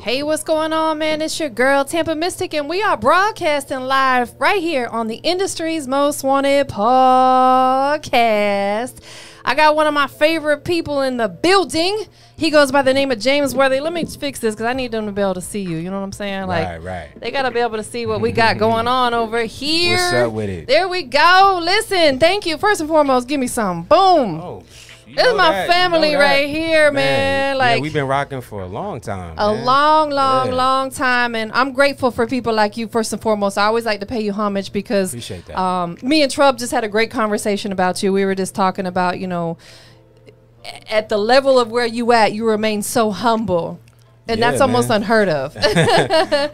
Hey, what's going on, man? It's your girl, TampaMystic, and we are broadcasting live right here on the industry's most wanted podcast. I got one of my favorite people in the building. He goes by the name of James Worthy. Let me fix this because I need them to be able to see you. You know what I'm saying? Like, right. They got to be able to see what we got going on over here. What's up with it? There we go. Listen, thank you. First and foremost, give me some. Boom. Oh, this is my family right here, man. Like, yeah, we've been rocking for a long time. A long time, and I'm grateful for people like you. First and foremost, I always like to pay you homage because appreciate that. Me and Trub just had a great conversation about you. We were just talking about, you know, at the level of where you at, you remain so humble, and that's almost unheard of.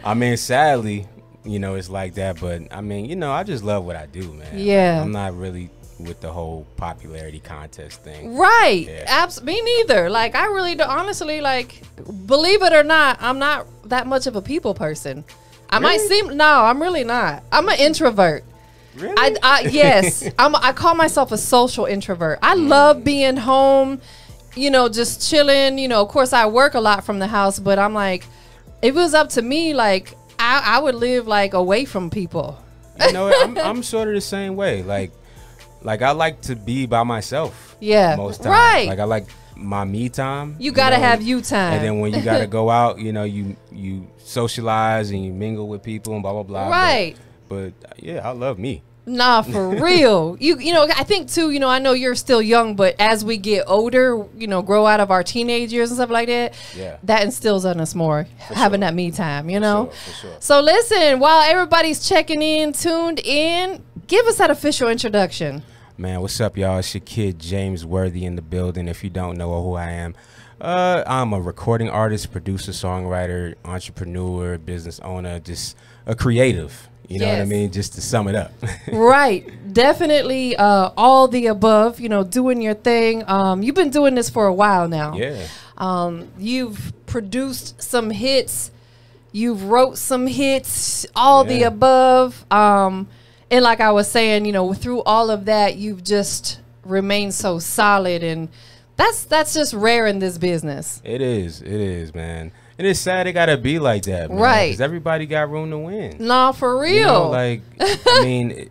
I mean, sadly, you know, it's like that, but I mean, you know, I just love what I do, man. Yeah, like, I'm not really with the whole popularity contest thing. Right. Yeah. Me neither. Like, I really do. Honestly, like, believe it or not, I'm not that much of a people person. I might seem, no, I'm really not. I'm an introvert. Really? Yes. I call myself a social introvert. I love being home, you know, just chilling. You know, of course, I work a lot from the house, but I'm like, if it was up to me, like, I would live, like, away from people. You know, I'm sort of the same way. Like I like to be by myself. Yeah. Most times. Right. Like I like my me time. You gotta have you time. And then when you gotta go out, you know, you socialize and you mingle with people and blah blah blah. Right. But yeah, I love me. Nah, for real. You know, I think too, you know, I know you're still young, but as we get older, you know, grow out of our teenage years and stuff like that, that instills on us more, having that me time, you know? For sure. So listen, while everybody's checking in, tuned in, give us that official introduction. Man, what's up, y'all? It's your kid, James Worthy, in the building. If you don't know who I am, I'm a recording artist, producer, songwriter, entrepreneur, business owner, just a creative. You know what I mean? Just to sum it up. Right. Definitely all the above, you know, doing your thing. You've been doing this for a while now. Yeah. You've produced some hits. You've wrote some hits, all the above. And like I was saying, you know, through all of that, you've just remained so solid. And that's just rare in this business. It is, man. And it's sad it gotta be like that, man. Right. Because everybody got room to win. Nah, for real. You know, like, I mean,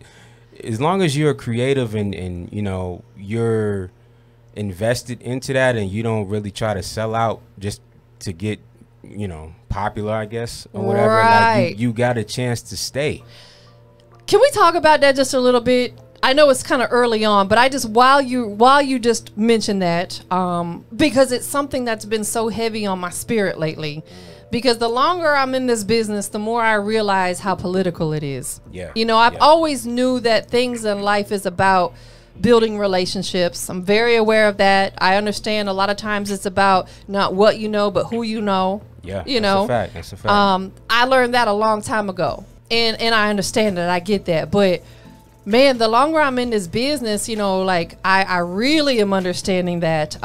as long as you're creative and, you know, you're invested into that and you don't really try to sell out just to get, you know, popular, I guess, or whatever. Right. Like, you got a chance to stay. Can we talk about that just a little bit? I know it's kind of early on, but I just while you just mentioned that, because it's something that's been so heavy on my spirit lately. Because the longer I'm in this business, the more I realize how political it is. Yeah. You know, I've always knew that things in life is about building relationships. I'm very aware of that. I understand a lot of times it's about not what you know, but who you know. Yeah. You know, That's a fact. I learned that a long time ago, and I understand that. I get that, but man, the longer I'm in this business, you know, like I really am understanding that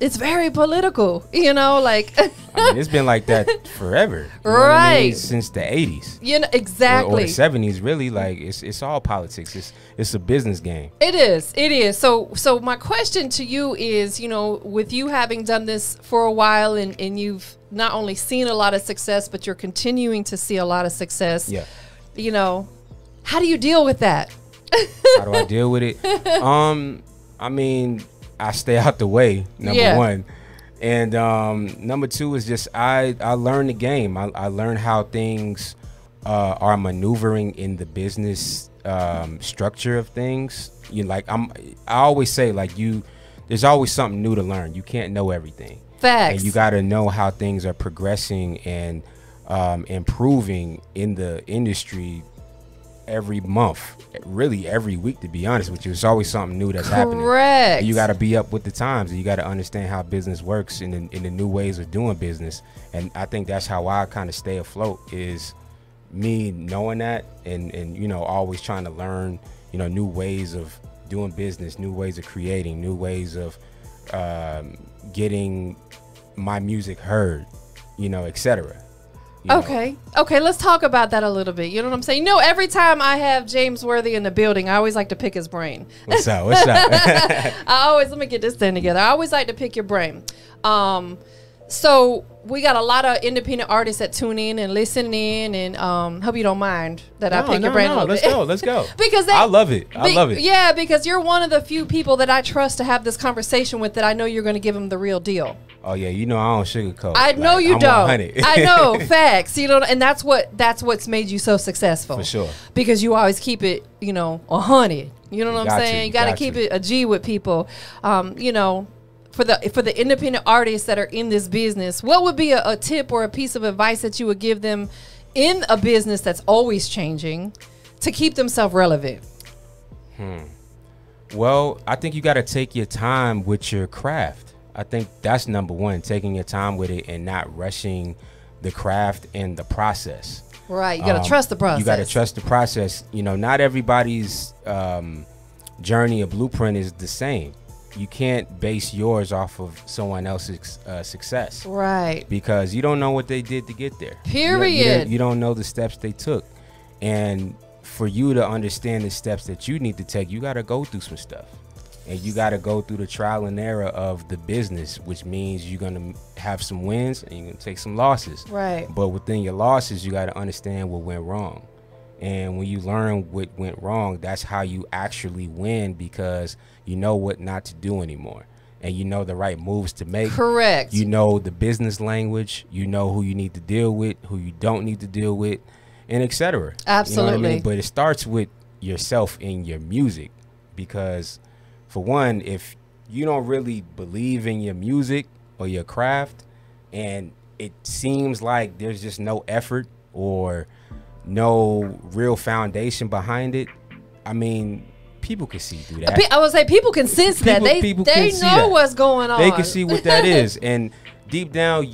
it's very political, you know, like I mean, it's been like that forever. You know right. what I mean? Since the 80s. You know, exactly. Or the 70s, really. Like, it's all politics. It's a business game. It is. So my question to you is, you know, with you having done this for a while and you've not only seen a lot of success, but you're continuing to see a lot of success. Yeah. You know, how do you deal with that? How do I deal with it? I mean, I stay out the way, number one. And number two is just I learn the game. I learn how things are maneuvering in the business structure of things. You know, like I always say, like, there's always something new to learn. You can't know everything. Facts. And you got to know how things are progressing and improving in the industry every month, really every week, to be honest with you. It's always something new that's happening. Correct. And you got to be up with the times, and you got to understand how business works in the new ways of doing business. And I think that's how I kind of stay afloat, is me knowing that and you know, always trying to learn, you know, new ways of doing business, new ways of creating, new ways of getting my music heard, you know, etc. Okay, let's talk about that a little bit. You know what I'm saying? You know, every time I have James Worthy in the building, I always like to pick his brain. What's up? Let me get this thing together. I always like to pick your brain. So we got a lot of independent artists that tune in and listen in, and hope you don't mind that I pick your brain a little bit. Let's go. Because I love it. I love it. Yeah, because you're one of the few people that I trust to have this conversation with, that I know you're going to give them the real deal. Oh yeah, you know I don't sugarcoat. I know you I'm don't. 100. I know, facts. You know, and that's what's made you so successful. For sure. Because you always keep it, 100. You know what I'm saying? You got to keep it a G with people. For the independent artists that are in this business, what would be a tip or a piece of advice that you would give them in a business that's always changing to keep themselves relevant? Well, I think you got to take your time with your craft. I think that's number one, taking your time with it and not rushing the craft and the process. Right. You got to trust the process. You got to trust the process. Not everybody's journey or blueprint is the same. You can't base yours off of someone else's success. Right. Because you don't know what they did to get there. Period. You don't know the steps they took. And for you to understand the steps that you need to take, you got to go through some stuff. And you got to go through the trial and error of the business, which means you're going to have some wins and you're going to take some losses. Right. But within your losses, you got to understand what went wrong. And when you learn what went wrong, that's how you actually win, because you know what not to do anymore. And you know the right moves to make. Correct. You know the business language. You know who you need to deal with, who you don't need to deal with, and etc. Absolutely. You know what I mean? But it starts with yourself and your music, because for one, if you don't really believe in your music or your craft, and it seems like there's just no effort or no real foundation behind it, I mean, people can see through that. I would say people can sense that. They know what's going on. They can see what that is, and deep down,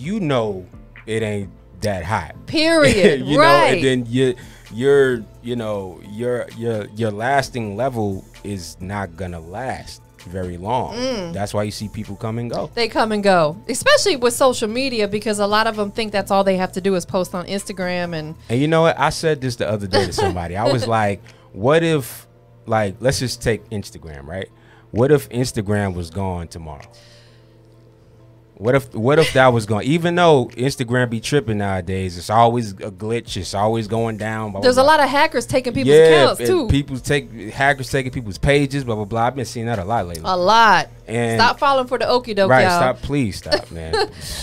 it ain't that hot. Period. Right. And then your lasting level is not gonna last very long. That's why you see people come and go. They come and go, especially with social media, because a lot of them think that's all they have to do is post on Instagram. And you know what? I said this the other day to somebody. I was like, what if, let's just take Instagram, right? What if Instagram was gone tomorrow? What if that was gone? Even though Instagram be tripping nowadays, it's always a glitch. It's always going down. Blah, There's blah, a lot of hackers taking people's accounts too. Hackers taking people's pages. Blah blah blah. I've been seeing that a lot lately. A lot. And stop falling for the okie doke, right? y'all. Please stop, man.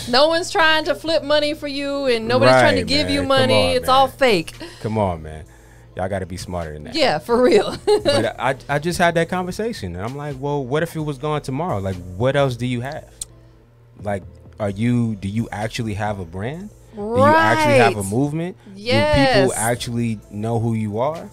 No one's trying to flip money for you, and nobody's trying to give you money. It's all fake. Come on, man. Y'all got to be smarter than that. Yeah, for real. But I just had that conversation, and I'm like, well, what if it was gone tomorrow? Like, what else do you have? Like, do you actually have a brand? Right. Do you actually have a movement? Yes. Do people actually know who you are?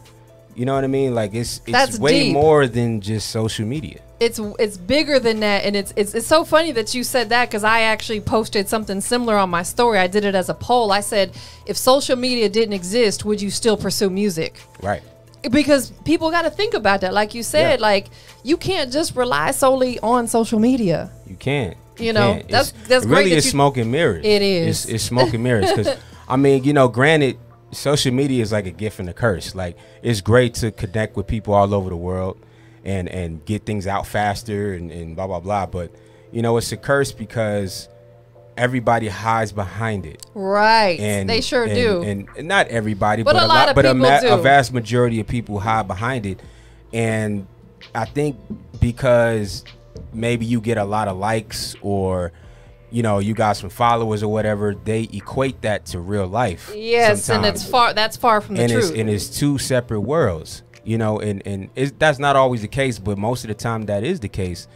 You know what I mean? Like, it's way deep. more than just social media. It's bigger than that, and it's so funny that you said that, because I actually posted something similar on my story. I did it as a poll. I said, if social media didn't exist, would you still pursue music? Right. Because people got to think about that. Like you said, like, you can't just rely solely on social media. You can't. That's really great. It's smoke and mirrors. It is. It's smoke and mirrors. Because I mean, granted, social media is like a gift and a curse. Like, it's great to connect with people all over the world and get things out faster and blah blah blah. But it's a curse because everybody hides behind it. Right. And they sure do. And not everybody, but a lot of people do. A vast majority of people hide behind it. And I think because maybe you get a lot of likes, or you got some followers or whatever, they equate that to real life. Yes, sometimes. and that's far from the truth. And it's two separate worlds, and that's not always the case, but most of the time that is the case.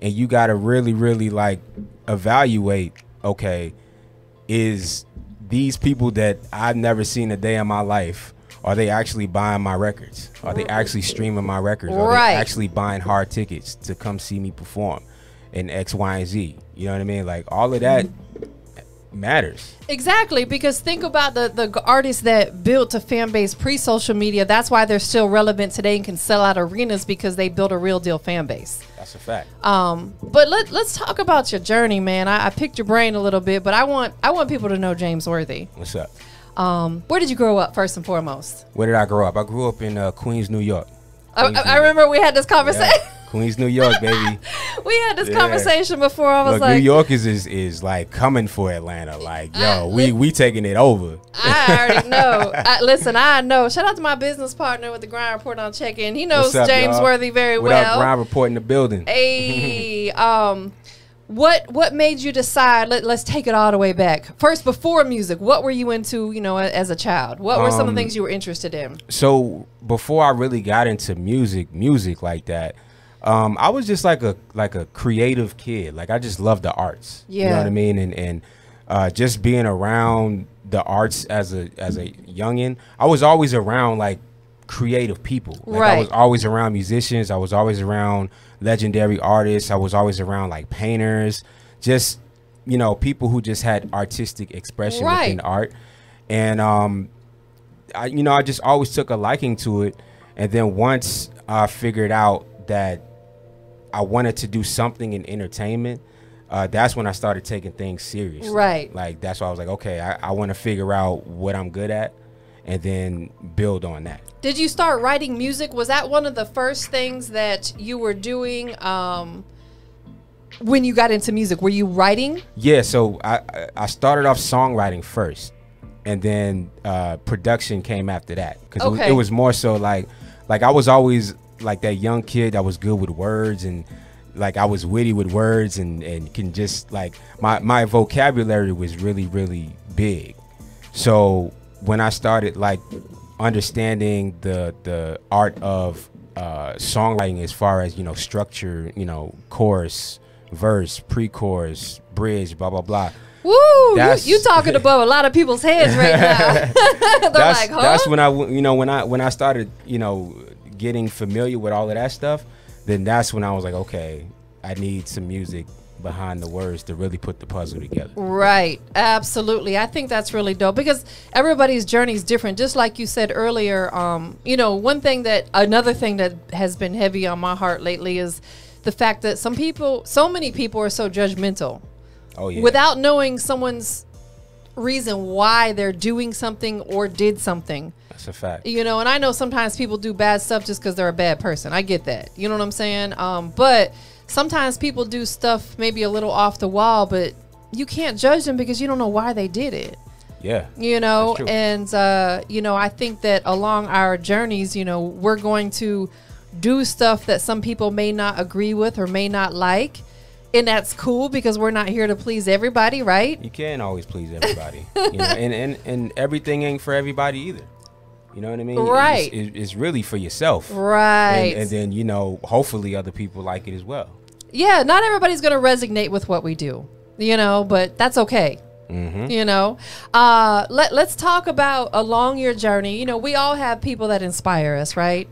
And you got to really, really evaluate, okay, is these people that I've never seen a day in my life, are they actually buying my records? Are they actually streaming my records? Are they actually buying hard tickets to come see me perform in X, Y, and Z? You know what I mean? Like, all of that matters. Exactly, because think about the artists that built a fan base pre-social media. That's why they're still relevant today and can sell out arenas, because they built a real deal fan base. That's a fact. But let's talk about your journey, man. I picked your brain a little bit, but I want people to know James Worthy. What's up? Where did you grow up, first and foremost? Where did I grow up? I grew up in Queens, New York. I remember we had this conversation. Yeah. Queens, New York, baby. We had this conversation before. I was like, New York is like coming for Atlanta. Like, yo, we taking it over. I already know. Listen, I know. Shout out to my business partner with the Grind Report on check-in. He knows up, James y'all? Worthy very What well. up, Grind Report in the building. Hey, what made you decide? Let's take it all the way back. First, before music, what were you into? You know, as a child, what were some of the things you were interested in? So before I really got into music like that, I was just like a creative kid. Like I just loved the arts. Yeah. You know what I mean? And just being around the arts as a youngin, I was always around like creative people. Like right. I was always around musicians. I was always around legendary artists. I was always around like painters, just, you know, people who just had artistic expression right. within art. And I just always took a liking to it. And then once I figured out that I wanted to do something in entertainment, that's when I started taking things seriously. Right. Like that's why I was like, okay, I want to figure out what I'm good at and then build on that. Did you start writing music? Was that one of the first things that you were doing when you got into music? Were you writing? Yeah, so I started off songwriting first, and then production came after that. Because it was more so like I was always like that young kid that was good with words, and like I was witty with words and can just like my vocabulary was really, really big. So when I started like understanding the art of songwriting as far as, you know, structure, you know, chorus, verse, pre-chorus, bridge, blah, blah, blah. Woo! You talking above a lot of people's heads right now. They're like, huh? That's when when I started, you know, getting familiar with all of that stuff, then that's when I was like, okay, I need some music behind the words to really put the puzzle together. Right. Absolutely. I think that's really dope because everybody's journey is different. Just like you said earlier, you know, another thing that has been heavy on my heart lately is the fact that so many people are so judgmental. Oh yeah. Without knowing someone's reason why they're doing something or did something. That's a fact. You know, and I know sometimes people do bad stuff just because they're a bad person. I get that. You know what I'm saying? But sometimes people do stuff maybe a little off the wall, but you can't judge them because you don't know why they did it. Yeah. You know, and, you know, I think that along our journeys, you know, we're going to do stuff that some people may not agree with or may not like. And that's cool because we're not here to please everybody, right? You can't always please everybody. You know, and everything ain't for everybody either. You know what I mean? Right. It's really for yourself. Right. And then, you know, hopefully other people like it as well. Yeah, not everybody's going to resonate with what we do, you know, but that's okay. Mm-hmm. You know, let's talk about along your journey. You know, we all have people that inspire us, right?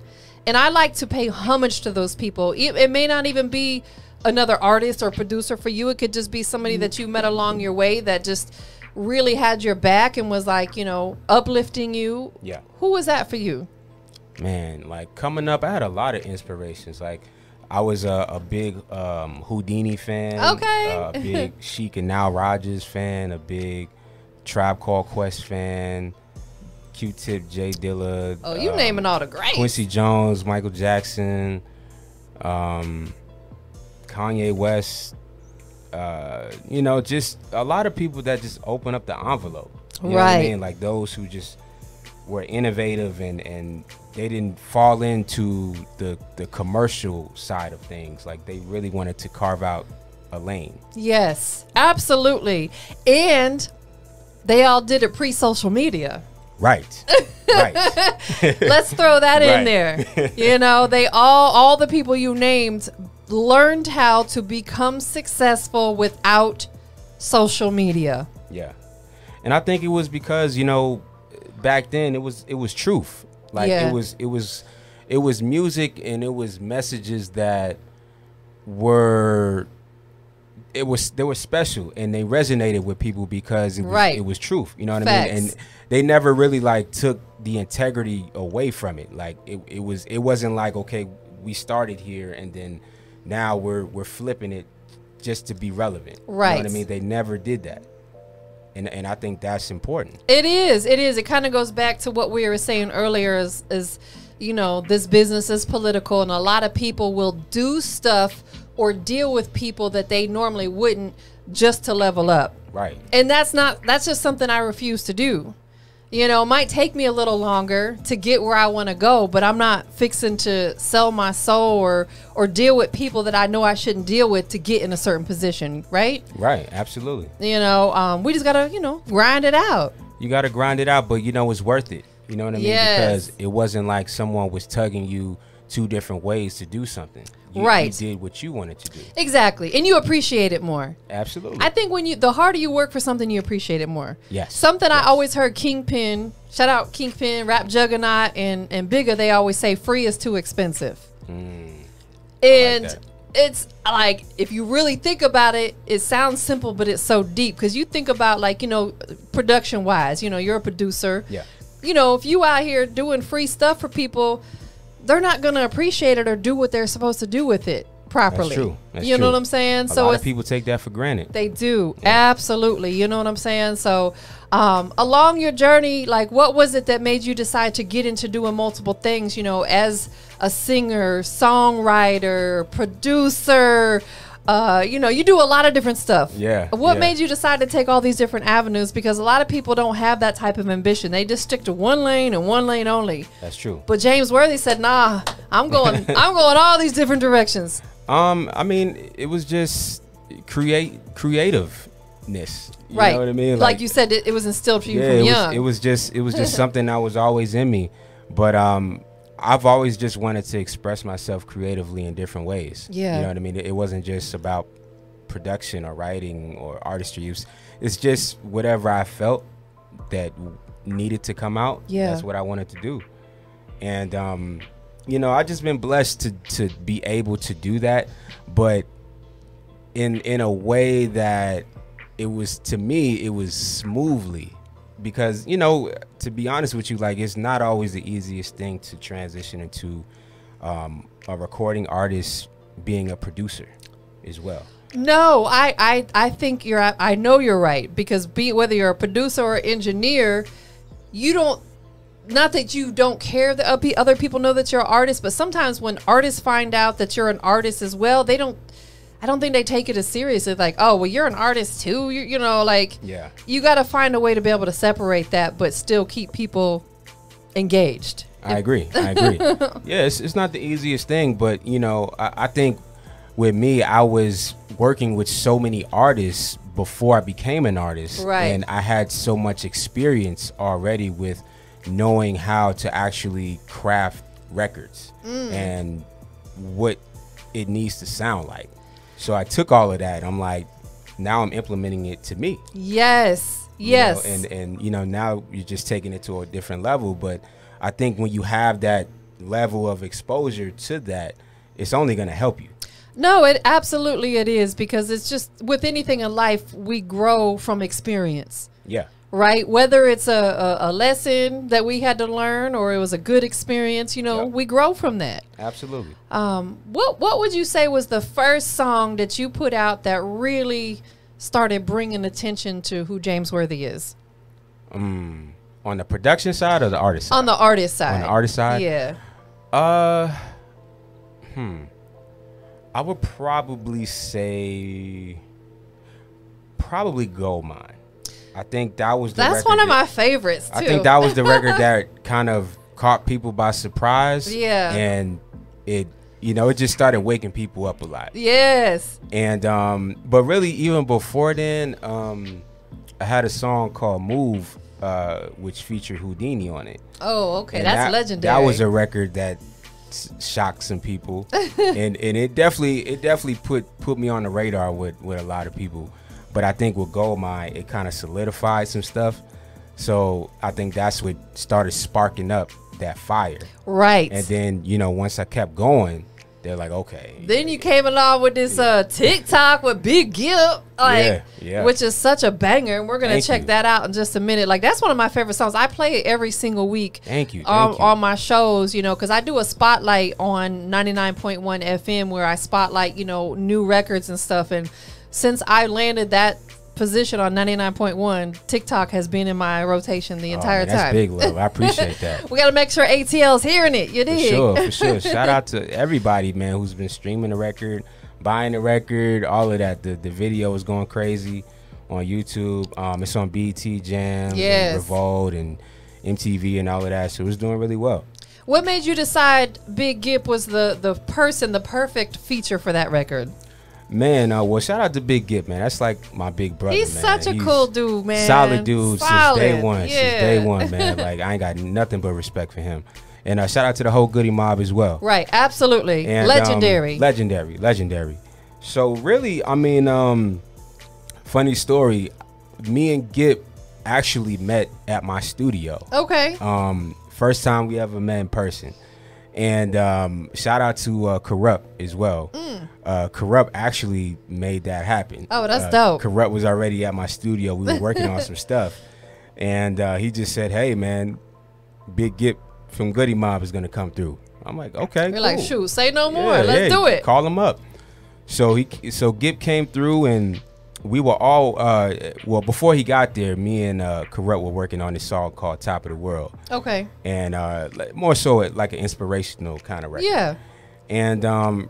And I like to pay homage to those people. It may not even be another artist or producer for you. It could just be somebody that you met along your way that just really had your back and was like, you know, uplifting you. Yeah. Who was that for you? Man, like coming up, I had a lot of inspirations. Like I was a big Houdini fan. Okay. A big Chic and Nile Rodgers fan. A big Tribe Called Quest fan. Q-Tip, Jay Dilla. Oh, you naming all the greats. Quincy Jones, Michael Jackson, Kanye West. You know, just a lot of people that just open up the envelope. You know what I mean? Like those who just were innovative and they didn't fall into the commercial side of things. Like they really wanted to carve out a lane. Yes, absolutely. And they all did it pre-social media. Right. Right. Let's throw that in there. You know, they all the people you named learned how to become successful without social media. Yeah. And I think it was because, you know, back then it was truth. Like it was music and it was messages that were they were special and they resonated with people because it was truth. You know what I mean? And they never really like took the integrity away from it. Like it wasn't like, okay, we started here and then now we're flipping it just to be relevant. Right. You know what I mean? They never did that. And I think that's important. It is. It kind of goes back to what we were saying earlier is you know, this business is political, and a lot of people will do stuff or deal with people that they normally wouldn't just to level up. Right. And that's just something I refuse to do. You know, it might take me a little longer to get where I want to go, but I'm not fixing to sell my soul or deal with people that I know I shouldn't deal with to get in a certain position, right? Right, absolutely. You know, we just got to, you know, grind it out. You got to grind it out, but, you know, it's worth it. You know what I mean? Yes. Because it wasn't like someone was tugging you two different ways to do something. Right. You did what you wanted to do. Exactly. And you appreciate it more. Absolutely. I think the harder you work for something, you appreciate it more. Yes. Something I always heard Kingpin, shout out Kingpin, Rap Juggernaut, and Bigger, they always say free is too expensive. And like it's like, if you really think about it, it sounds simple, but it's so deep. Because you think about, like, you know, production wise, you know, you're a producer. Yeah. You know, if you out here doing free stuff for people, they're not going to appreciate it or do what they're supposed to do with it properly. That's true. That's you know true. what I'm saying? A lot of people take that for granted. They do. Yeah. Absolutely. You know what I'm saying? So along your journey, like, what was it that made you decide to get into doing multiple things, you know, as a singer, songwriter, producer? You know, you do a lot of different stuff. Yeah. What made you decide to take all these different avenues? Because a lot of people don't have that type of ambition. They just stick to one lane and one lane only. That's true. But James Worthy said, "Nah, I'm going all these different directions." I mean, it was just creativeness. You right. know what I mean? Like you said, it was instilled for you from young. It was just something that was always in me. But I've always just wanted to express myself creatively in different ways. Yeah. You know what I mean? It wasn't just about production or writing or artistry. It's just whatever I felt that needed to come out. Yeah. That's what I wanted to do. And, you know, I've just been blessed to be able to do that. But in a way that it was, to me, it was smoothly. Because, you know, to be honest with you, like, it's not always the easiest thing to transition into a recording artist being a producer as well. No, I think I know you're right, because whether you're a producer or engineer, you don't, not that you don't care that other people know that you're an artist, but sometimes when artists find out that you're an artist as well, I don't think they take it as seriously. Like, oh, well, you're an artist too. You know, like, yeah, you got to find a way to be able to separate that, but still keep people engaged. I agree. Yeah, it's not the easiest thing, but, you know, I think with me, I was working with so many artists before I became an artist. Right. And I had so much experience already with knowing how to actually craft records and what it needs to sound like. So I took all of that. I'm like, now I'm implementing it to me. Yes. Yes. You know, and you know, now you're just taking it to a different level. But I think when you have that level of exposure to that, it's only going to help you. No, it is, because it's just, with anything in life, we grow from experience. Yeah. Right? Whether it's a lesson that we had to learn or it was a good experience, you know, we grow from that. Absolutely. What would you say was the first song that you put out that really started bringing attention to who James Worthy is? On the production side or the artist side? On the artist side. On the artist side? Yeah. I would probably say Gold Mine. I think that was the That's one of my favorites too. I think that was the record that kind of caught people by surprise. Yeah. And it, you know, it just started waking people up a lot. Yes. And but really, even before then, I had a song called Move, which featured Houdini on it. Oh, okay. And That's legendary. That was a record that shocked some people. and it definitely put me on the radar with a lot of people. But I think with Gold Mine, it kind of solidified some stuff. So I think that's what started sparking up that fire. Right. And then, you know, once I kept going, they're like, okay. Then you came along with this TikTok with Big Gip, like, which is such a banger. And we're going to check that out in just a minute. Like, that's one of my favorite songs. I play it every single week. Thank you. On my shows, you know, because I do a spotlight on 99.1 FM where I spotlight, you know, new records and stuff. And since I landed that position on 99.1, TikTok has been in my rotation the entire time. That's big love. I appreciate that. We got to make sure ATL's hearing it. You dig? For sure. Shout out to everybody, man, who's been streaming the record, buying the record, all of that. The video is going crazy on YouTube. It's on BET Jam, and Revolt, and MTV, and all of that. So it's doing really well. What made you decide Big Gip was the perfect feature for that record? Man, well, shout out to Big Gip, man. That's like my big brother, He's man. Such a cool dude, man. Solid dude since day one. Yeah. Since day one, man. Like, I ain't got nothing but respect for him. And shout out to the whole Goody Mob as well. Right, absolutely. And, legendary. Legendary. So, really, I mean, funny story, me and Gip actually met at my studio. Okay. First time we ever met in person. And shout out to Corrupt as well. Corrupt actually made that happen. Oh, that's dope. Corrupt was already at my studio. We were working on some stuff. And he just said, hey, man, Big Gip from Goody Mob is going to come through. I'm like, okay, You're like, shoot, say no more. Let's do it. Call him up. So Gip came through, and we were all, well, before he got there, me and Corrupt were working on this song called Top of the World. Okay. And more so like an inspirational kind of record. Yeah. And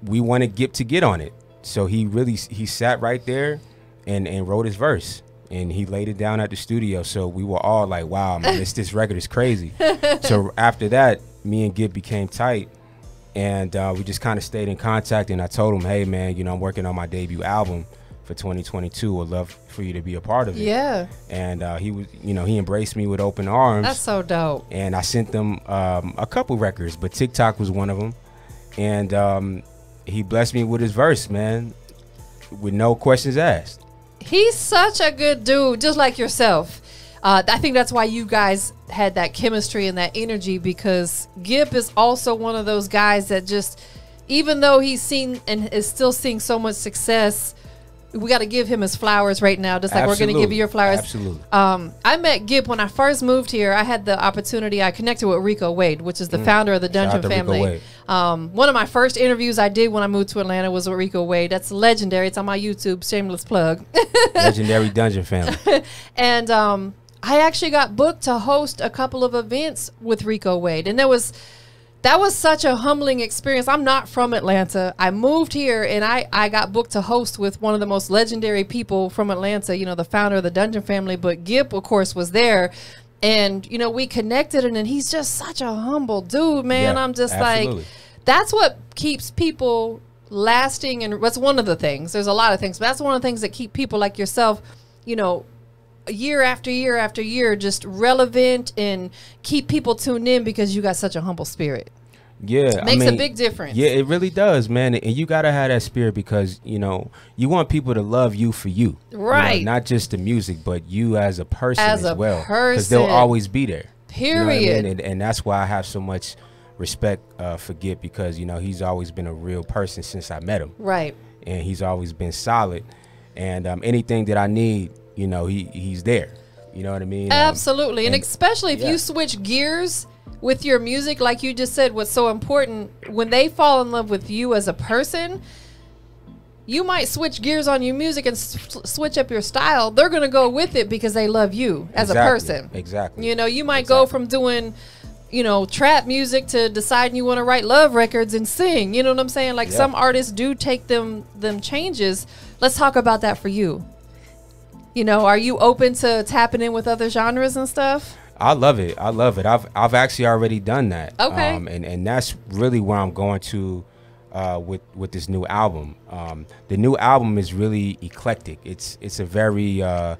we wanted Gip to get on it. So he sat right there and wrote his verse. And he laid it down at the studio. So we were all like, wow, man, this record is crazy. So after that, me and Gip became tight. And we just kind of stayed in contact. And I told him, hey, man, I'm working on my debut album for 2022. Would love for you to be a part of it. Yeah. And he was, he embraced me with open arms. That's so dope. And I sent them a couple records, but TikTok was one of them. And he blessed me with his verse, man, with no questions asked. He's such a good dude, just like yourself. I think that's why you guys had that chemistry and that energy, because Gip is also one of those guys that just, even though he's seen and is still seeing so much success, we got to give him his flowers right now, just like we're going to give you your flowers. Absolutely. I met Gip when I first moved here. I had the opportunity. I connected with Rico Wade, which is the founder of the Dungeon Family. One of my first interviews I did when I moved to Atlanta was with Rico Wade. That's legendary. It's on my YouTube. Shameless plug. Legendary Dungeon Family. And I actually got booked to host a couple of events with Rico Wade, and that was such a humbling experience. I'm not from Atlanta. I moved here, and I got booked to host with one of the most legendary people from Atlanta, the founder of the Dungeon Family. But Gip, of course, was there. And, we connected, and then he's just such a humble dude, man. Yeah, I'm just absolutely. Like, that's what keeps people lasting. And that's one of the things. There's a lot of things, but that's one of the things that keep people like yourself, year after year after year, just relevant and keep people tuned in, because you got such a humble spirit. Yeah, makes a big difference. Yeah, it really does, man. And you gotta have that spirit, because you want people to love you for you, right? Not just the music, but you as a person as well, because they'll always be there. Period. And that's why I have so much respect for Gip, because he's always been a real person since I met him. Right. And he's always been solid. And anything that I need, he's there. You know what I mean? Absolutely. And especially if you switch gears with your music, like you just said, what's so important, when they fall in love with you as a person, you might switch gears on your music and switch up your style. They're going to go with it because they love you as a person. Exactly. You might go from doing, trap music to deciding you want to write love records and sing. You know what I'm saying? Like some artists do take them changes. Let's talk about that for you. Are you open to tapping in with other genres and stuff? I love it. I've actually already done that. Okay. And that's really where I'm going to with this new album. The new album is really eclectic. It's a very I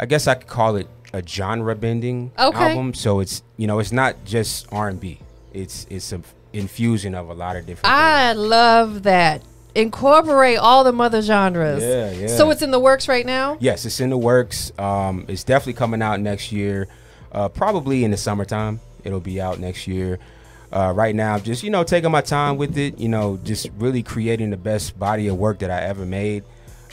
guess I could call it a genre bending album. So it's it's not just R&B. It's a infusion of a lot of different things. Love that. Incorporate all the mother genres. Yeah. So it's in the works right now? Yes, it's in the works. It's definitely coming out next year. Probably in the summertime. It'll be out next year. Right now, I'm just, taking my time with it, just really creating the best body of work that I ever made.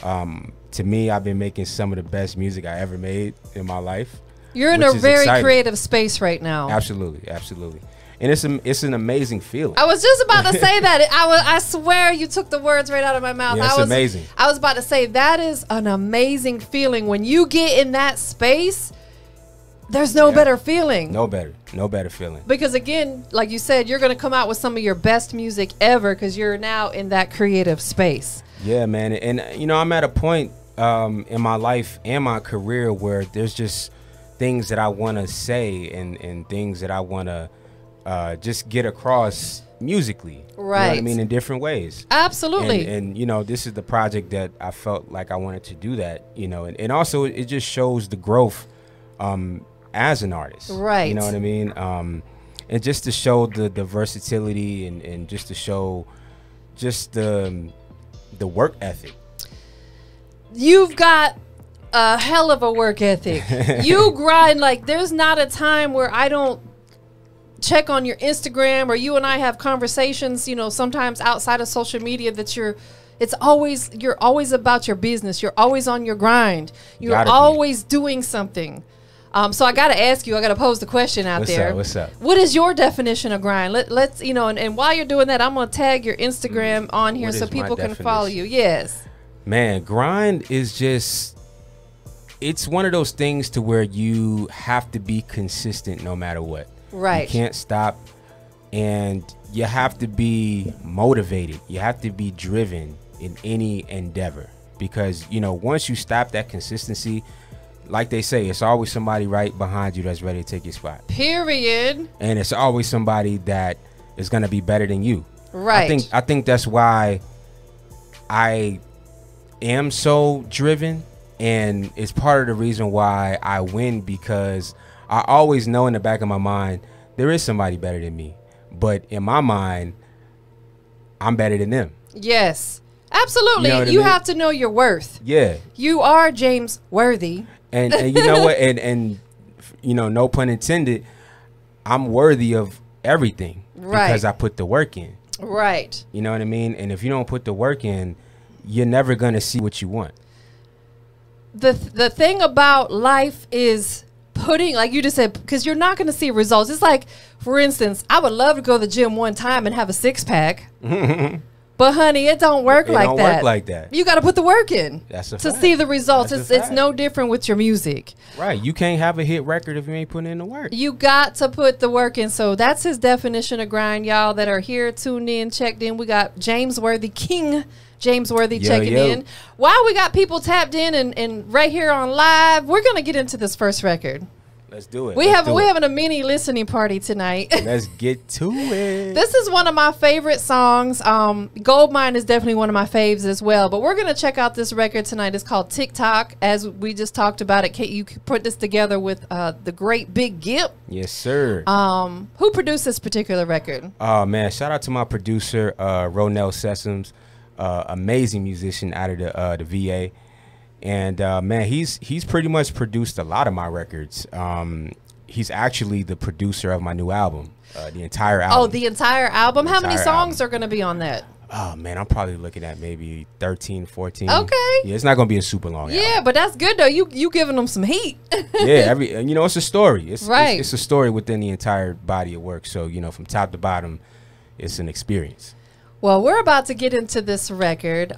To me, I've been making some of the best music I ever made in my life. You're in a very creative space right now. Absolutely. and it's an amazing feeling. I was just about to say that. I swear you took the words right out of my mouth. Yeah, it's amazing. I was about to say that is an amazing feeling when you get in that space. There's no better feeling. No better feeling. Because again, like you said, you're going to come out with some of your best music ever because you're now in that creative space. Yeah, man. And, you know, I'm at a point in my life and my career where there's just things that I want to say and things that I want to just get across musically. Right. You know what I mean? In different ways. Absolutely. And you know, this is the project that I felt like I wanted to do that, you know, and also it just shows the growth as an artist. Right. You know what I mean? And just to show the versatility and just to show just the work ethic. You've got a hell of a work ethic. You grind like there's not a time where I don't check on your Instagram or you and I have conversations, you know, sometimes outside of social media that you're always about your business. You're always on your grind. You're always doing something. So I got to ask you, I got to pose the question out there. What's up? What is your definition of grind? Let's, you know, and while you're doing that, I'm going to tag your Instagram on here so people can follow you. Yes. Man, grind is just, it's one of those things to where you have to be consistent no matter what. Right. You can't stop, and you have to be motivated. You have to be driven in any endeavor, because, you know, once you stop that consistency, like they say, it's always somebody right behind you that's ready to take your spot. Period. And it's always somebody that is going to be better than you. Right. I think that's why I am so driven, and it's part of the reason why I win, because I always know in the back of my mind there is somebody better than me, but in my mind I'm better than them. Yes, absolutely. You know you have to know your worth. Yeah, you are James worthy. And you know what, and you know, no pun intended, I'm worthy of everything. Right. Because I put the work in. Right. You know what I mean? And if you don't put the work in, you're never going to see what you want. The thing about life is putting, like you just said, because you're not going to see results. It's like, for instance, I would love to go to the gym one time and have a six-pack. But honey, it don't work like that. It don't work like that. You got to put the work in. That's a fact. To see the results. It's no different with your music. Right. You can't have a hit record if you ain't putting in the work. You got to put the work in. So that's his definition of grind, y'all that are here, tuned in, checked in. We got James Worthy, King James Worthy, checking in. While we got people tapped in and right here on live, we're going to get into this first record. Let's do it. We're having a mini listening party tonight. Let's get to it. This is one of my favorite songs. Goldmine is definitely one of my faves as well. But we're going to check out this record tonight. It's called TikTok. As we just talked about it, you put this together with the great Big Gip. Yes, sir. Who produced this particular record? Oh, man. Shout out to my producer, Ronell Sessoms. Amazing musician out of the VA. And man, he's pretty much produced a lot of my records. He's actually the producer of my new album, the entire album. Oh, the entire album? How many songs are going to be on that? Oh, man, I'm probably looking at maybe 13, 14. Okay. Yeah, it's not going to be a super long album. Yeah, but that's good, though. You giving them some heat. Yeah, you know, it's a story. It's a story within the entire body of work. So, you know, from top to bottom, it's an experience. Well, we're about to get into this record.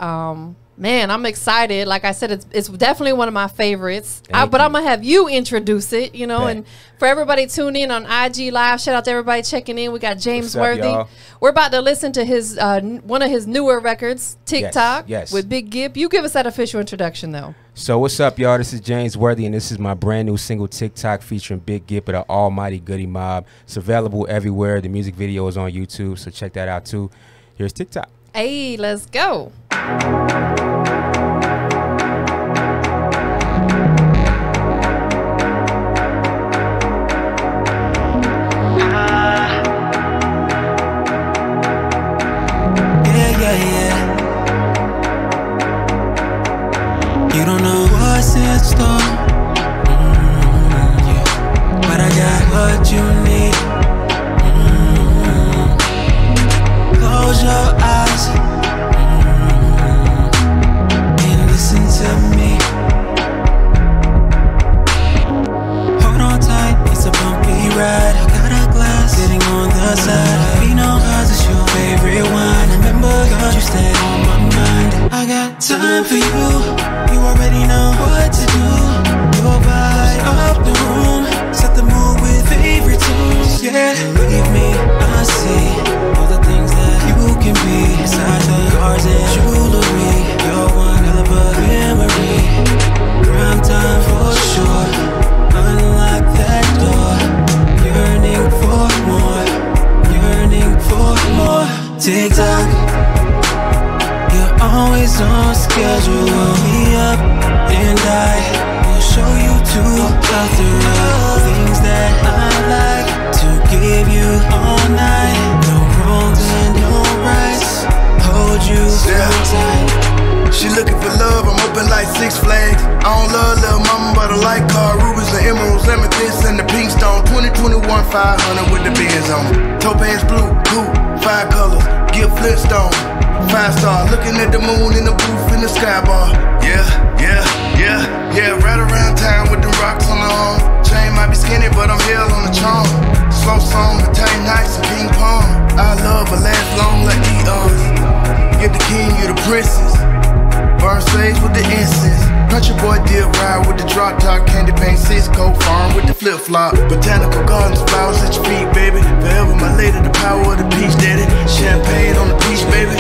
Man, I'm excited. Like I said, it's definitely one of my favorites. But I'm going to have you introduce it, you know. And for everybody tuning in on IG Live, shout out to everybody checking in. We got James Worthy. We're about to listen to his one of his newer records, TikTok, with Big Gip. You give us that official introduction, though. So what's up, y'all? This is James Worthy, and this is my brand new single, TikTok, featuring Big Gip of the Almighty Goody Mob. It's available everywhere. The music video is on YouTube, so check that out, too. Here's TikTok. Hey, let's go. You don't know what's in store, but I got what you need. Close your eyes. Tick tock, you're always on schedule. Roll me up and I will show you to plethora things that I like to give you all night. No wrongs and no rights. Hold you so tight. She looking for love, I'm open like Six Flags. I don't love little mama, but I like car, rubies and emeralds, amethyst and the pink stone. 2021 500 with the Benz on it. Topaz blue, coupe, 5 colors, give Flintstone. 5-star, looking at the moon in the booth in the sky bar. Yeah, yeah, yeah, yeah, right around town with the rocks on the arm. Chain might be skinny, but I'm hell on the charm. Slow song, Italian nights and ping pong. I love but last long like eons. Give the king, you the princess. Burn sage with the incense. Country boy did ride with the drop top. Candy paint Cisco farm with the flip flop. Botanical gardens, flowers at your feet, baby. Forever my lady, the power of the peach daddy. Champagne on the peach, baby.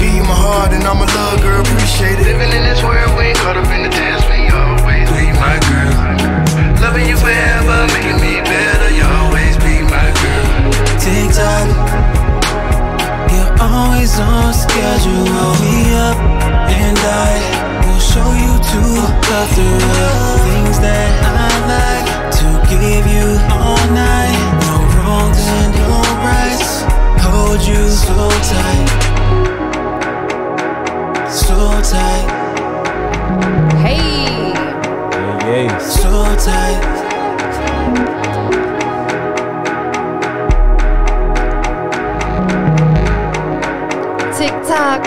Give you my heart and I'm a love girl, appreciate it. Living in this world, we ain't caught up in the dance. We always be my girl. Loving you forever, making me better. You always be my girl. Tick tock, you're always on schedule. Roll me up and I will show you to plethora things that I like to give you all night. No wrongs and no rights. Hold you so tight, so tight. Hey. Yeah. So tight. TikTok.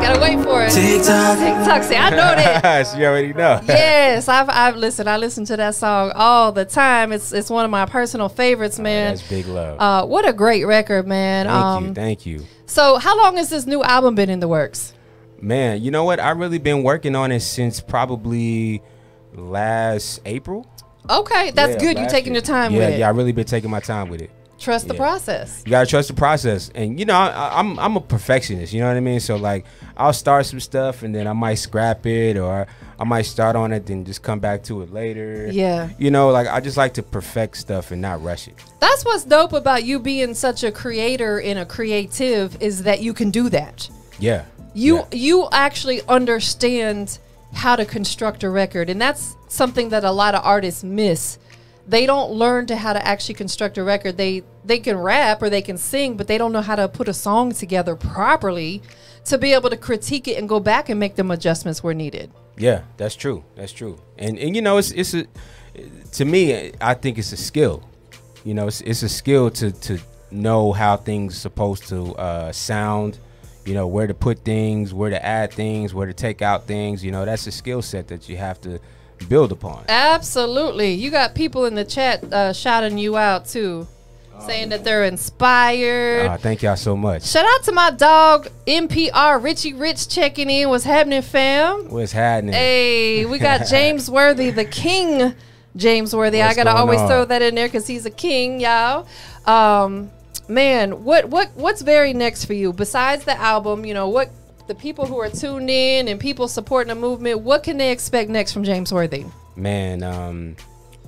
Gotta wait for it. TikTok. TikTok. See, I know that. You already know. Yes, I've listened. I listen to that song all the time. It's one of my personal favorites, man. That's big love. What a great record, man. Thank you. So, how long has this new album been in the works? Man, you know what? I've really been working on it since probably last April. Okay, that's good. You're taking your time with it. Yeah, I really been taking my time with it. Trust the process. You gotta trust the process, and you know I'm a perfectionist. You know what I mean? So like I'll start some stuff and then I might scrap it, or I might start on it then just come back to it later. Yeah. You know, like I just like to perfect stuff and not rush it. That's what's dope about you being such a creator and a creative, is that you can do that. Yeah. You actually understand how to construct a record, and that's something that a lot of artists miss. They don't learn how to actually construct a record. They can rap or they can sing, but they don't know how to put a song together properly to be able to critique it and go back and make them adjustments where needed. Yeah, that's true. That's true. And you know, it's a, to me, I think it's a skill. You know, it's a skill to know how things are supposed to sound. You know, where to put things, where to add things, where to take out things. You know, that's a skill set that you have to build upon. Absolutely. You got people in the chat shouting you out too, saying that they're inspired. Thank y'all so much. Shout out to my dog NPR Richie Rich checking in. What's happening, fam? What's happening? Hey, we got James Worthy, the king. James Worthy. I gotta always throw that in there because he's a king, y'all. Man, what's very next for you besides the album? You know, what the people who are tuned in and people supporting the movement, what can they expect next from James Worthy? Man,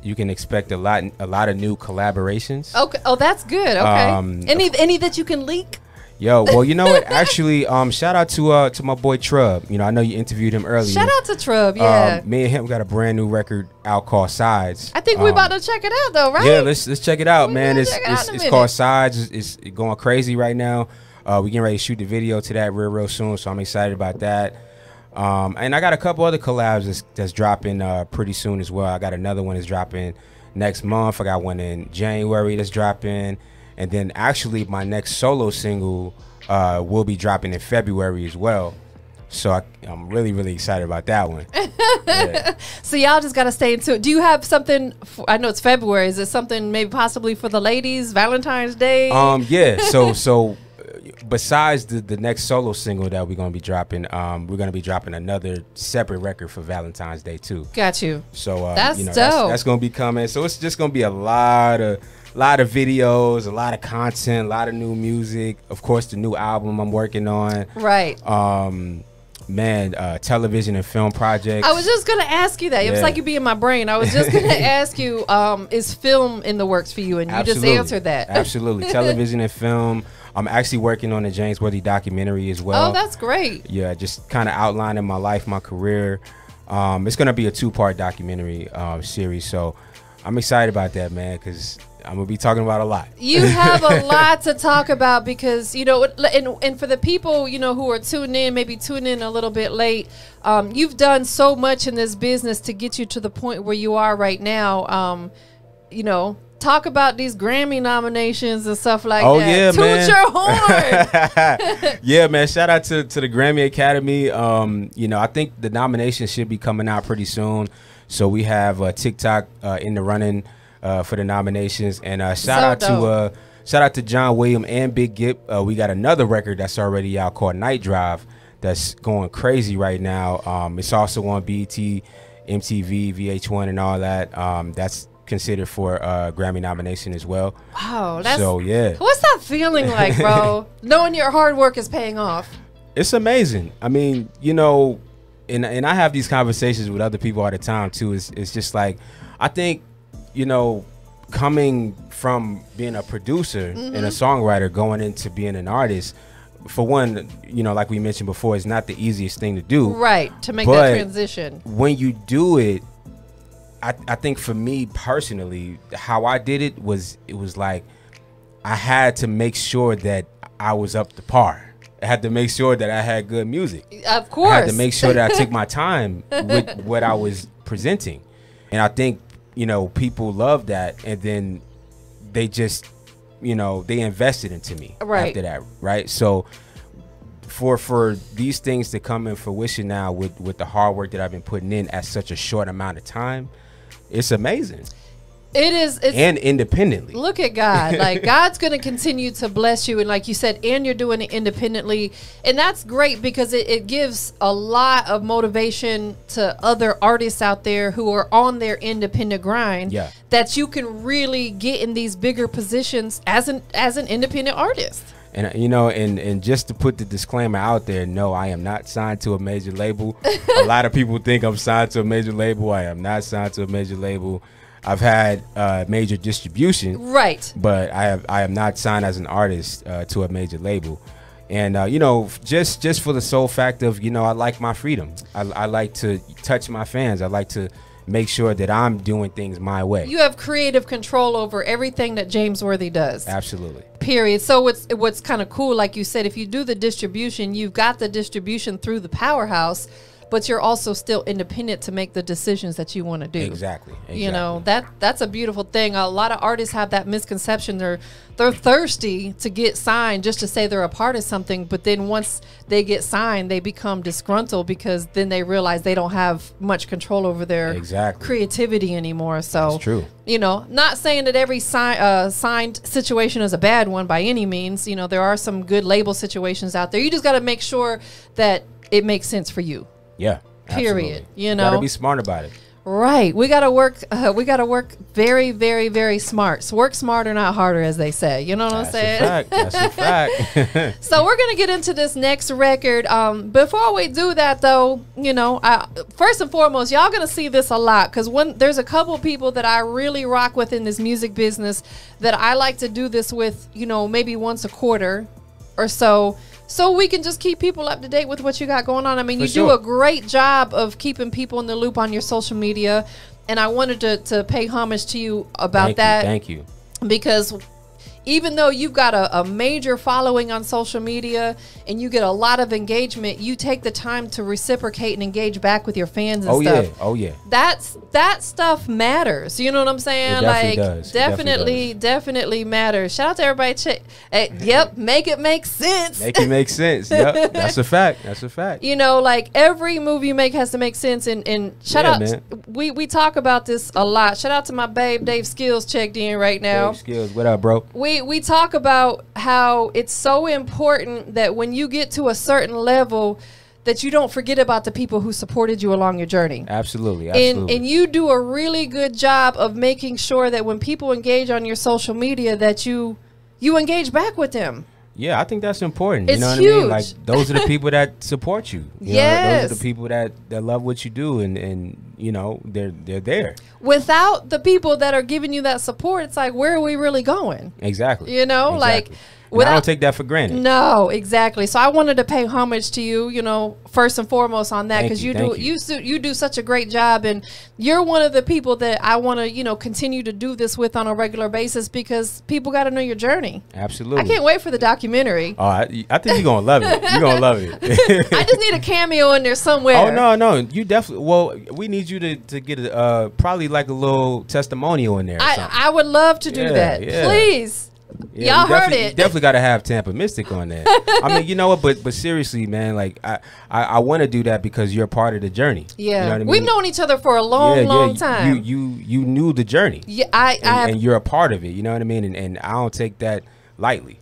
you can expect a lot of new collaborations. Okay. Oh, that's good. Okay. Any that you can leak? Yo, well, you know what? Actually, shout out to my boy Trub. You know, I know you interviewed him earlier. Shout out to Trub. Yeah. Me and him got a brand new record out called Sides. I think we're about to check it out, though, right? Yeah, let's check it out, man. It's called Sides. It's going crazy right now. We getting ready to shoot the video to that real soon, so I'm excited about that. And I got a couple other collabs that's dropping pretty soon as well. I got another one that's dropping next month. I got one in January that's dropping. And then actually my next solo single will be dropping in February as well. So I'm really, really excited about that one. Yeah. So y'all just got to stay into it. Do you have something, I know it's February, is it something maybe possibly for the ladies, Valentine's Day? Yeah, so besides the next solo single that we're going to be dropping, we're going to be dropping another separate record for Valentine's Day too. Got you. So that's you know, dope. That's going to be coming. So it's just going to be a lot of videos, a lot of content, a lot of new music. Of course, the new album I'm working on. Right. Man, television and film projects. I was just gonna ask you that. It was like you be in my brain. I was just gonna ask you, is film in the works for you? And you just answered that. Absolutely, television and film. I'm actually working on a James Worthy documentary as well. Oh, that's great. Yeah, just kind of outlining my life, my career. It's gonna be a 2-part documentary series, so I'm excited about that, man, because I'm gonna be talking about a lot. You have a lot to talk about because, you know, and for the people, you know, who are tuning in, maybe tuning in a little bit late, you've done so much in this business to get you to the point where you are right now. You know, talk about these Grammy nominations and stuff like that. Oh yeah, Toot man. your horn. Yeah, man. Shout out to the Grammy Academy. You know, I think the nominations should be coming out pretty soon. So we have TikTok in the running for the nominations, and shout out to John Williams and Big Gip. We got another record that's already out called Night Drive that's going crazy right now. It's also on BET, MTV, VH1, and all that. That's considered for Grammy nomination as well. Wow. So yeah. What's that feeling like, bro? Knowing your hard work is paying off. It's amazing. I mean, you know, and I have these conversations with other people all the time too. It's just like, I think, you know, coming from being a producer and a songwriter going into being an artist, for one, you know, like we mentioned before, it's not the easiest thing to do. Right, to make that transition. When you do it, I think for me personally, how I did it was like I had to make sure that I was up to par. I had to make sure that I had good music. Of course. I had to make sure that I took my time with what I was presenting. And I think, you know, people love that, and then they just, you know, they invested into me after that, right? So for these things to come in fruition now with the hard work that I've been putting in at such a short amount of time, it's amazing. It is. And independently. Look at God. Like, God's going to continue to bless you. And like you said, and you're doing it independently. And that's great because it gives a lot of motivation to other artists out there who are on their independent grind. Yeah. That you can really get in these bigger positions as an independent artist. And, you know, and just to put the disclaimer out there, no, I am not signed to a major label. A lot of people think I'm signed to a major label. I am not signed to a major label. I've had major distribution, right? But I am not signed as an artist to a major label, and you know, just for the sole fact of, you know, I like my freedom. I like to touch my fans. I like to make sure that I'm doing things my way. You have creative control over everything that James Worthy does. Absolutely. Period. So what's kind of cool, like you said, if you do the distribution, you've got the distribution through the powerhouse, but you're also still independent to make the decisions that you want to do. Exactly. You know, that's a beautiful thing. A lot of artists have that misconception. They're thirsty to get signed just to say they're a part of something, but then once they get signed, they become disgruntled because then they realize they don't have much control over their creativity anymore. So that's true. You know, not saying that every signed situation is a bad one by any means. You know, there are some good label situations out there. You just got to make sure that it makes sense for you. Yeah. Period. Absolutely. You know, gotta be smart about it. Right. We gotta work. We gotta work very, very, very smart. So work smarter, not harder, as they say. You know what I'm saying? That's a fact. So we're gonna get into this next record. Before we do that, though, you know, first and foremost, y'all gonna see this a lot because there's a couple people that I really rock with in this music business that I like to do this with. You know, maybe once a quarter or so. So we can just keep people up to date with what you got going on. I mean, you do a great job of keeping people in the loop on your social media. And I wanted to pay homage to you about that. Thank you. Because even though you've got a major following on social media and you get a lot of engagement, you take the time to reciprocate and engage back with your fans and stuff. Oh yeah. That stuff matters. You know what I'm saying? It definitely does. Definitely matters. Shout out to everybody. Yep, make it make sense. Make it make sense. Yep, that's a fact. That's a fact. You know, like every move you make has to make sense. And shout out. Man. We talk about this a lot. Shout out to my babe Dave Skills checked in right now. Dave Skills, what up, bro? We talk about how it's so important that when you get to a certain level that you don't forget about the people who supported you along your journey. Absolutely. And you do a really good job of making sure that when people engage on your social media that you engage back with them. Yeah, I think that's important. It's you know what huge. I mean? Like, those are the people that support you. You know, those are the people that love what you do, and you know, they're there. Without the people that are giving you that support, it's like, where are we really going? Exactly. You know, like. I don't take that for granted. No, exactly. So I wanted to pay homage to you, you know, first and foremost on that, because you do such a great job, and you're one of the people that I want to, you know, continue to do this with on a regular basis, because people got to know your journey. Absolutely. I can't wait for the documentary. Oh, I think you're gonna love it. You're gonna love it. I just need a cameo in there somewhere. Oh no, you definitely. Well, we need you to get a probably like a little testimonial in there. I would love to do that. Yeah. Please. Yeah, y'all heard it. You definitely got to have TampaMystic on there. I mean, you know what? But seriously, man, like I want to do that because you're part of the journey. Yeah, you know what I mean? We've known each other for a long time. You knew the journey. Yeah, and you're a part of it. You know what I mean? And I don't take that lightly.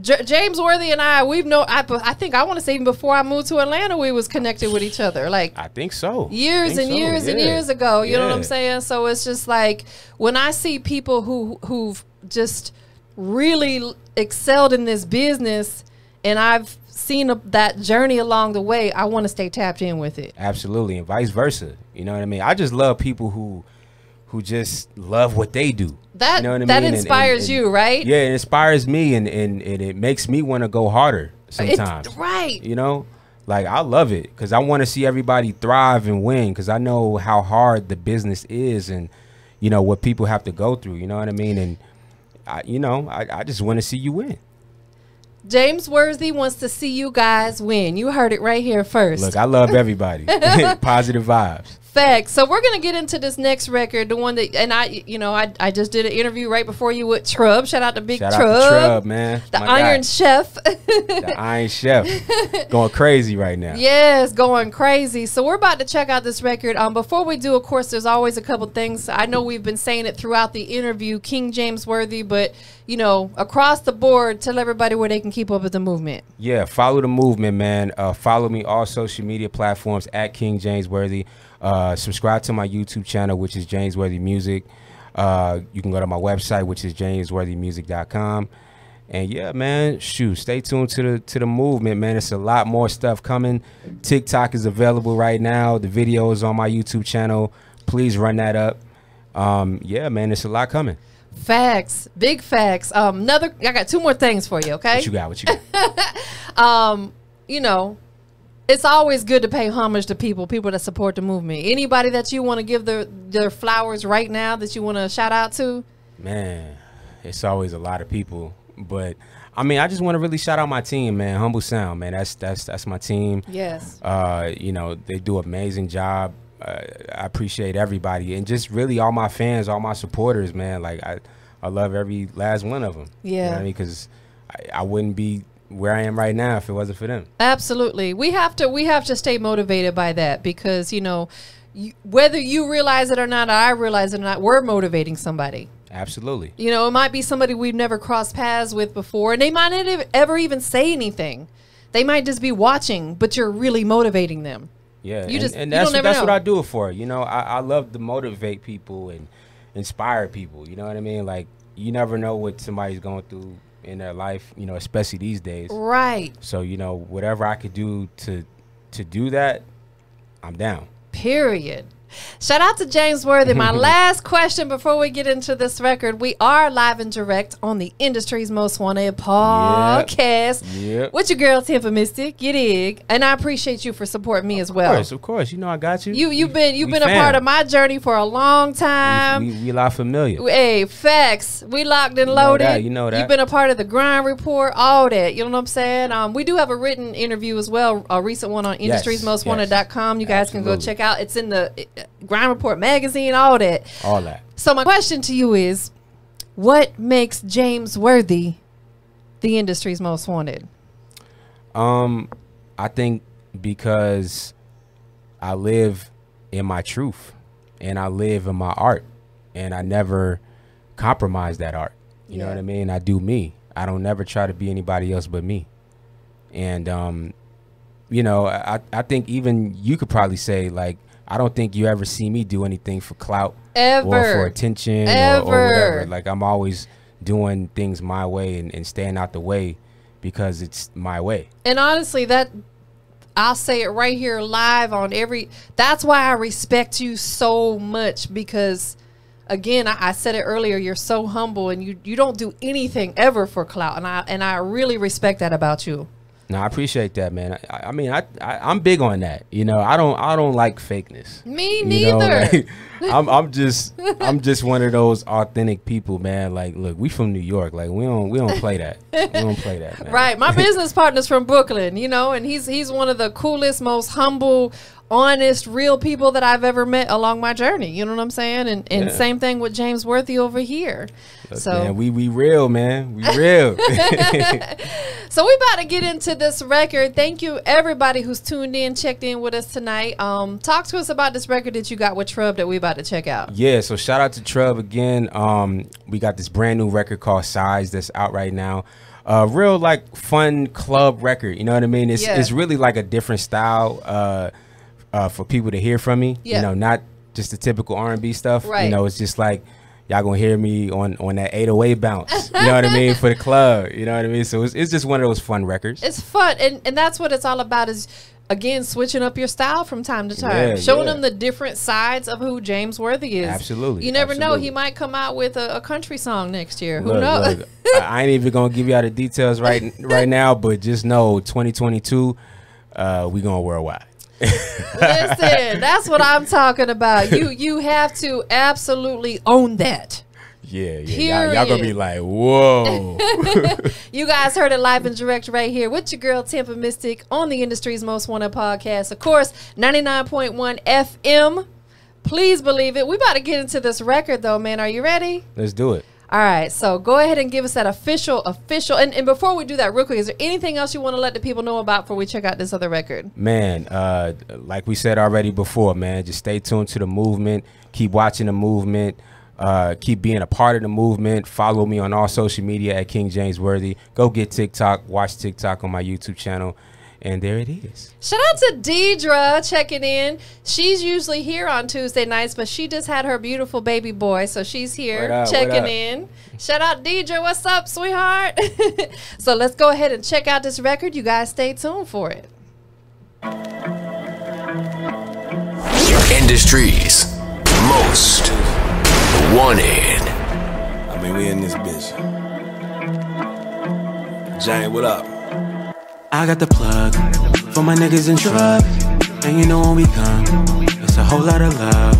James Worthy and we've known. I think I want to say even before I moved to Atlanta, we was connected with each other. Like, I think so. Years and years ago. You know what I'm saying? So it's just like when I see people who've just really excelled in this business, and I've seen that journey along the way, I want to stay tapped in with it. Absolutely, and vice versa. You know what I mean? I just love people who just love what they do. That you know what I that mean? inspires you, right? Yeah, it inspires me, and it makes me want to go harder sometimes. Right. You know, like I love it because I want to see everybody thrive and win, because I know how hard the business is, and you know what people have to go through. You know what I mean? And I just want to see you win. James Worthy wants to see you guys win. You heard it right here first. Look, I love everybody. Positive vibes. Facts. So we're gonna get into this next record, the one that, and I just did an interview right before you with Trub. Shout out to Big Trub. Shout out to Trub, man. The Iron Chef. The Iron Chef. Going crazy right now. Yes, going crazy. So we're about to check out this record. Before we do, of course, there's always a couple things. I know we've been saying it throughout the interview, King James Worthy, but you know, across the board, tell everybody where they can keep up with the movement. Yeah, follow the movement, man. Follow me all social media platforms at King James Worthy. Subscribe to my YouTube channel, which is James Worthy Music. You can go to my website, which is jamesworthymusic.com. And yeah, man, stay tuned to the movement, man. It's a lot more stuff coming. TikTok is available right now. The video is on my YouTube channel. Please run that up. Yeah, man, it's a lot coming. Facts, big facts. I got two more things for you. Okay. What you got? You know, it's always good to pay homage to people that support the movement. Anybody that you want to give their flowers right now that you want to shout out to? Man, it's always a lot of people, but I mean, I just want to really shout out my team, man. Humble Sound, man. That's my team. Yes. You know, they do an amazing job. I appreciate everybody, and just really all my fans, all my supporters, man. Like I love every last one of them. Yeah. You know what I mean? Because I wouldn't be where I am right now if it wasn't for them. Absolutely. We have to stay motivated by that, because you know, whether you realize it or not, or I realize it or not, we're motivating somebody. Absolutely. You know, it might be somebody we've never crossed paths with before, and they might not ever even say anything. They might just be watching, but you're really motivating them. Yeah, and that's what I do it for. You know, I love to motivate people and inspire people. You know what I mean? Like, you never know what somebody's going through in their life, you know, especially these days. Right. So, you know, whatever I could do to do that, I'm down. Period. Shout out to James Worthy. My last question before we get into this record. We are live and direct on the industry's most wanted podcast. Yep. With your girl TampaMystic, you dig? And I appreciate you for supporting me as well. Of course. You know I got you. You've been a part of my journey for a long time. We a lot familiar. Hey, facts. We locked and loaded. You know that. You've been a part of the grind report, all that. You know what I'm saying? We do have a written interview as well, a recent one on industriesmostwanted.com. You guys can go check out. It's in the Grind Report magazine, all that. So my question to you is, what makes James Worthy the industry's most wanted? I think because I live in my truth, and I live in my art, and I never compromise that art. You know what I mean? I do me. I don't never try to be anybody else but me. And you know, I think even you could probably say, like, I don't think you ever see me do anything for clout or for attention or whatever. Like, I'm always doing things my way and staying out the way because it's my way. And honestly, that I'll say it right here live on that's why I respect you so much, because again, I said it earlier, you're so humble and you don't do anything ever for clout, and I really respect that about you. No, I appreciate that, man. I mean, I'm big on that. You know, I don't like fakeness. Me neither. You know, like, I'm just one of those authentic people, man. Like, look, we from New York. Like, we don't play that. We don't play that, man. Right. My business partner's from Brooklyn, you know, and he's one of the coolest, most humble, honest, real people that I've ever met along my journey. You know what I'm saying? And same thing with James Worthy over here. Look, so man, we real, man. We real. So we about to get into this record. Thank you everybody who's tuned in, checked in with us tonight. Talk to us about this record that you got with Trub that we about to check out. Yeah, so shout out to Trub again. We got this brand new record called Size that's out right now. Real like fun club record, you know what I mean? It's really like a different style for people to hear from me. You know, not just the typical R&B stuff. Right. You know, it's just like y'all gonna hear me on that 808 bounce. You know what I mean? For the club. You know what I mean? So it's just one of those fun records. It's fun, and that's what it's all about, is again switching up your style from time to time, showing them the different sides of who James Worthy is. Absolutely. You never know, he might come out with a country song next year. Who knows? Look, I ain't even gonna give you all the details right now, but just know 2022 we going worldwide. Listen, that's what I'm talking about. You have to absolutely own that. Yeah. Y'all gonna be like, whoa. You guys heard it live and direct right here with your girl TampaMystic on the industry's most wanted podcast. Of course, 99.1 FM. Please believe it. We about to get into this record though, man. Are you ready? Let's do it. All right, so go ahead and give us that official. And before we do that, real quick, is there anything else you want to let the people know about before we check out this other record? Man, like we said already before, man, just stay tuned to the movement. Keep watching the movement. Keep being a part of the movement. Follow me on all social media at King James Worthy. Go get TikTok. Watch TikTok on my YouTube channel. And there it is. Shout out to Deidre checking in. She's usually here on Tuesday nights, but she just had her beautiful baby boy, so she's here checking in. Shout out Deidre. What's up, sweetheart? So let's go ahead and check out this record. You guys stay tuned for it. Industry's most wanted. I mean, we in this bitch. Giant, what up? I got the plug for my niggas in Trub, and you know when we come, it's a whole lot of love.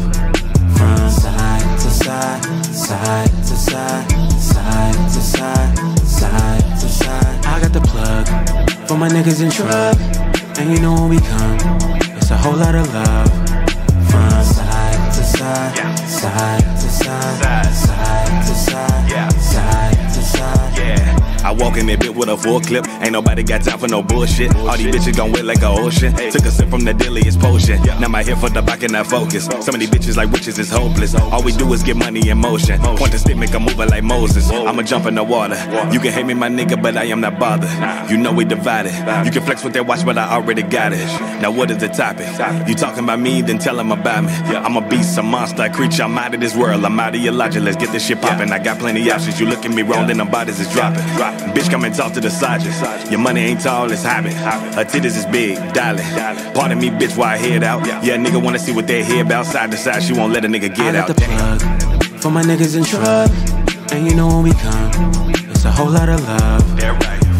From side to side, side to side, side to side, side to side. I got the plug for my niggas in Trub, and you know when we come, it's a whole lot of love. From side to side, side to side, side to side, side to side. Yeah. I walk in that bit with a full clip. Ain't nobody got time for no bullshit. All these bitches gon' wet like a ocean. Took a sip from the deadliest potion. Now my head for the back and I focus. Some of these bitches like witches is hopeless. All we do is get money in motion. Point the stick, make a mover like Moses. I'ma jump in the water. You can hate me, my nigga, but I am not bothered. You know we divided. You can flex with that watch, but I already got it. Now what is the topic? You talking about me, then tell them about me. I'm a beast, a monster, a creature. I'm out of this world. I'm out of your logic. Let's get this shit poppin'. I got plenty options. You look at me wrong, then them bodies is dropping. Bitch, come and talk to the sergeant. Your money ain't tall, it's habit. Her titties is big, darling. Pardon me, bitch, why I head out. Yeah, nigga wanna see what they hear about. Side to side, she won't let a nigga get out. I got the plug for my niggas in Trub, and you know when we come, it's a whole lot of love.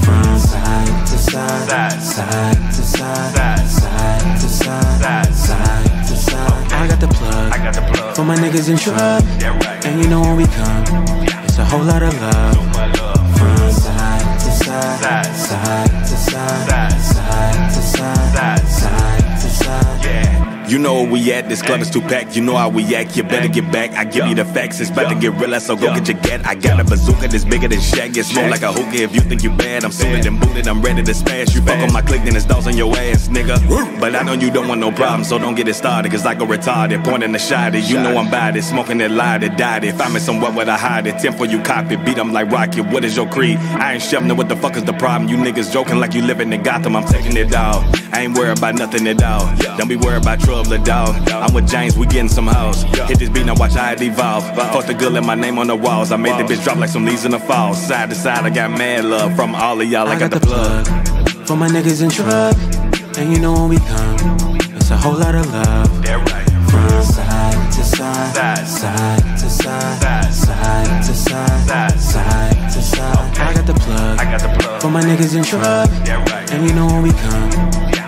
From side to side, side to side, side to side, side to side. I got the plug for my niggas in Trub, and you know when we come, it's a whole lot of love. From side to side, side to side, side to side, side to side. Yeah. You know where we at, this club is too packed. You know how we act, you better get back. I give you the facts, it's about to get realer, so go get your gat. I got a bazooka that's bigger than Shaq. Get smoked like a hookah if you think you bad. I'm suited and booted, I'm ready to smash. You fuck on my click, then it's dogs on your ass, nigga. But I know you don't want no problem, so don't get it started. Cause I go retarded, pointing the shot at. You know I'm bad it, smoking that lie that died it. If I'm in somewhere where I hide it, 10 for you cop it. Beat them like Rocket, what is your creed? I ain't shoving it, what the fuck is the problem? You niggas joking like you living in Gotham, I'm taking it all. I ain't worried about nothing at all. Don't be worried about trouble. love, the dog. I'm with James, we getting some hoes. Hit this beat, now watch how it evolve. Fuck the good, let my name on the walls. I made the bitch drop like some leaves in the fall. Side to side, I got mad love from all of y'all. I got the plug for my niggas in trouble. And you know when we come, it's a whole lot of love. From side to side, side to side, side to side, side to side. I got the plug for my niggas in trouble. And you know when we come,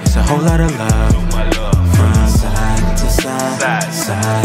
it's a whole lot of love. From side to side, side